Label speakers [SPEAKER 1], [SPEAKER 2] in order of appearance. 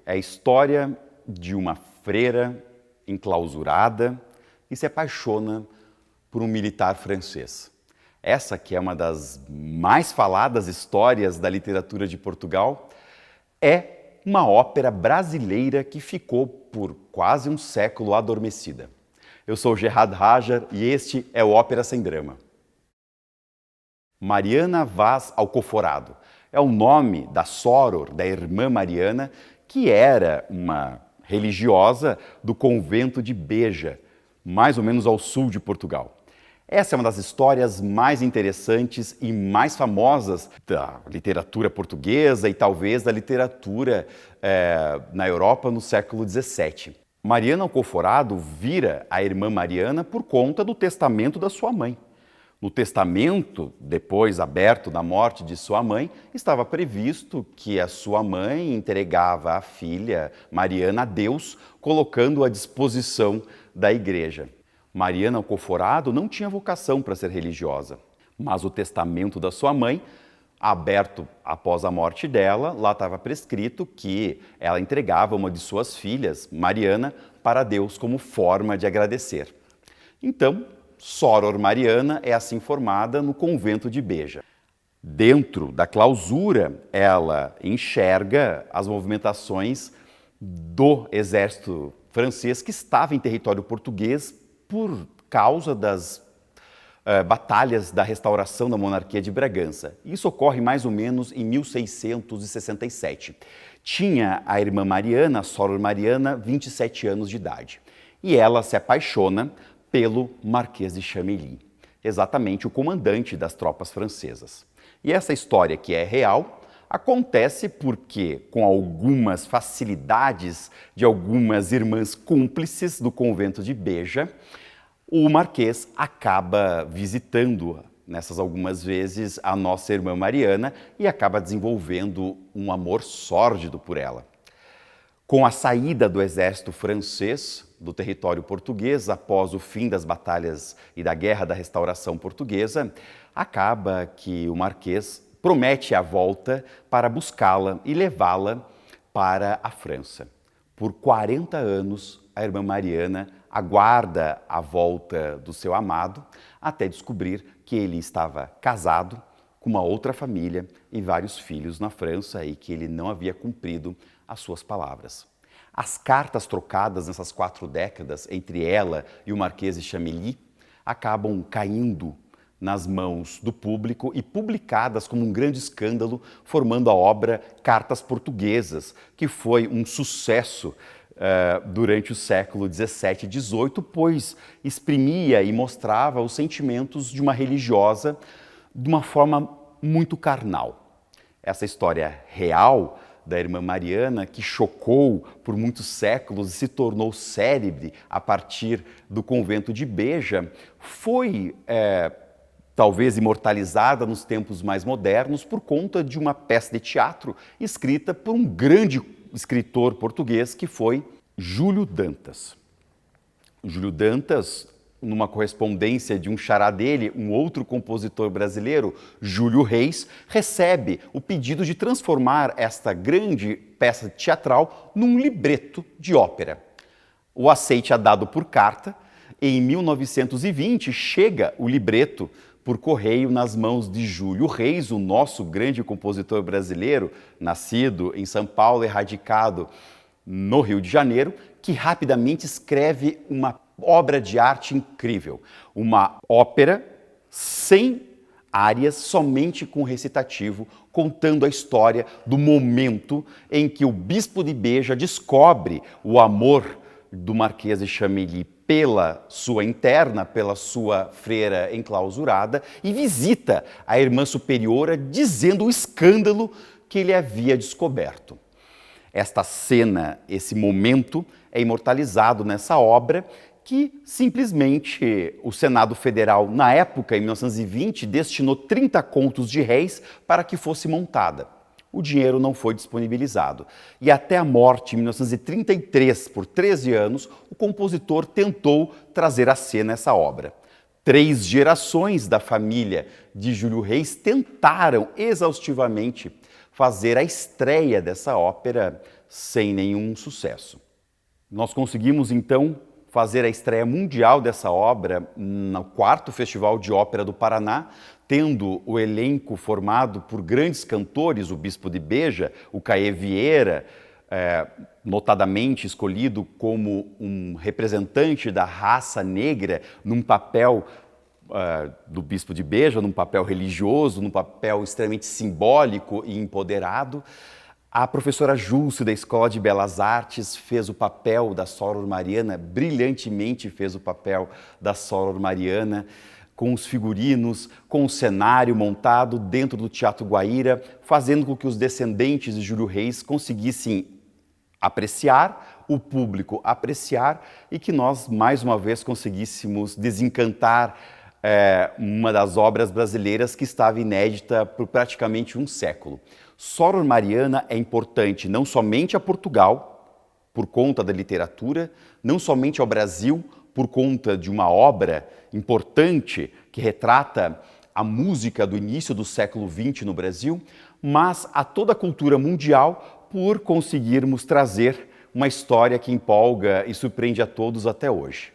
[SPEAKER 1] é a história de uma freira enclausurada e se apaixona por um militar francês. Essa que é uma das mais faladas histórias da literatura de Portugal, é uma ópera brasileira que ficou por quase um século adormecida. Eu sou Gerard Hajar e este é o Ópera Sem Drama. Mariana Vaz Alcoforado é o nome da soror, da irmã Mariana, que era uma religiosa do convento de Beja, mais ou menos ao sul de Portugal. Essa é uma das histórias mais interessantes e mais famosas da literatura portuguesa e talvez da literatura na Europa no século XVII. Mariana Alcoforado vira a irmã Mariana por conta do testamento da sua mãe. No testamento, depois aberto da morte de sua mãe, estava previsto que a sua mãe entregava a filha Mariana a Deus, colocando-a à disposição da igreja. Mariana Alcoforado não tinha vocação para ser religiosa, mas o testamento da sua mãe, aberto após a morte dela, lá estava prescrito que ela entregava uma de suas filhas, Mariana, para Deus como forma de agradecer. Então, soror Mariana é assim formada no convento de Beja. Dentro da clausura, ela enxerga as movimentações do exército francês que estava em território português por causa das batalhas da restauração da monarquia de Bragança. Isso ocorre mais ou menos em 1667. Tinha a irmã Mariana, a soror Mariana, 27 anos de idade. E ela se apaixona pelo Marquês de Chamilly, exatamente o comandante das tropas francesas. E essa história, que é real, acontece porque, com algumas facilidades de algumas irmãs cúmplices do convento de Beja, o Marquês acaba visitando, nessas algumas vezes, a nossa irmã Mariana e acaba desenvolvendo um amor sórdido por ela. Com a saída do exército francês do território português, após o fim das batalhas e da Guerra da Restauração Portuguesa, acaba que o Marquês promete a volta para buscá-la e levá-la para a França. Por 40 anos, a irmã Mariana aguarda a volta do seu amado, até descobrir que ele estava casado com uma outra família e vários filhos na França e que ele não havia cumprido as suas palavras. As cartas trocadas nessas 4 décadas entre ela e o Marquês de Chamilly acabam caindo nas mãos do público e publicadas como um grande escândalo, formando a obra Cartas Portuguesas, que foi um sucesso durante o século XVII e XVIII, pois exprimia e mostrava os sentimentos de uma religiosa de uma forma muito carnal. Essa história real da irmã Mariana, que chocou por muitos séculos e se tornou célebre a partir do convento de Beja, foi talvez imortalizada nos tempos mais modernos por conta de uma peça de teatro escrita por um grande escritor português que foi Júlio Dantas. Júlio Dantas, numa correspondência de um xará dele, um outro compositor brasileiro, Júlio Reis, recebe o pedido de transformar esta grande peça teatral num libreto de ópera. O aceite é dado por carta e em 1920 chega o libreto por correio nas mãos de Júlio Reis, o nosso grande compositor brasileiro, nascido em São Paulo e radicado no Rio de Janeiro, que rapidamente escreve uma obra de arte incrível, uma ópera sem áreas, somente com recitativo, contando a história do momento em que o bispo de Beja descobre o amor do Marquês de Chamilly pela sua interna, pela sua freira enclausurada, e visita a irmã superiora dizendo o escândalo que ele havia descoberto. Esta cena, esse momento, é imortalizado nessa obra que simplesmente o Senado Federal, na época, em 1920, destinou 30 contos de réis para que fosse montada. O dinheiro não foi disponibilizado. E até a morte, em 1933, por 13 anos, o compositor tentou trazer à cena essa obra. 3 gerações da família de Júlio Reis tentaram exaustivamente fazer a estreia dessa ópera sem nenhum sucesso. Nós conseguimos, então, fazer a estreia mundial dessa obra no 4º Festival de Ópera do Paraná, tendo o elenco formado por grandes cantores, o Bispo de Beja, o Caê Vieira, notadamente escolhido como um representante da raça negra num papel do Bispo de Beja, num papel religioso, num papel extremamente simbólico e empoderado. A professora Júlce, da Escola de Belas Artes, fez o papel da Soror Mariana, brilhantemente fez o papel da Soror Mariana, com os figurinos, com o cenário montado dentro do Teatro Guaíra, fazendo com que os descendentes de Júlio Reis conseguissem apreciar, o público apreciar, e que nós, mais uma vez, conseguíssemos desencantar uma das obras brasileiras que estava inédita por praticamente um século. Soror Mariana é importante não somente a Portugal, por conta da literatura, não somente ao Brasil, por conta de uma obra importante que retrata a música do início do século XX no Brasil, mas a toda a cultura mundial por conseguirmos trazer uma história que empolga e surpreende a todos até hoje.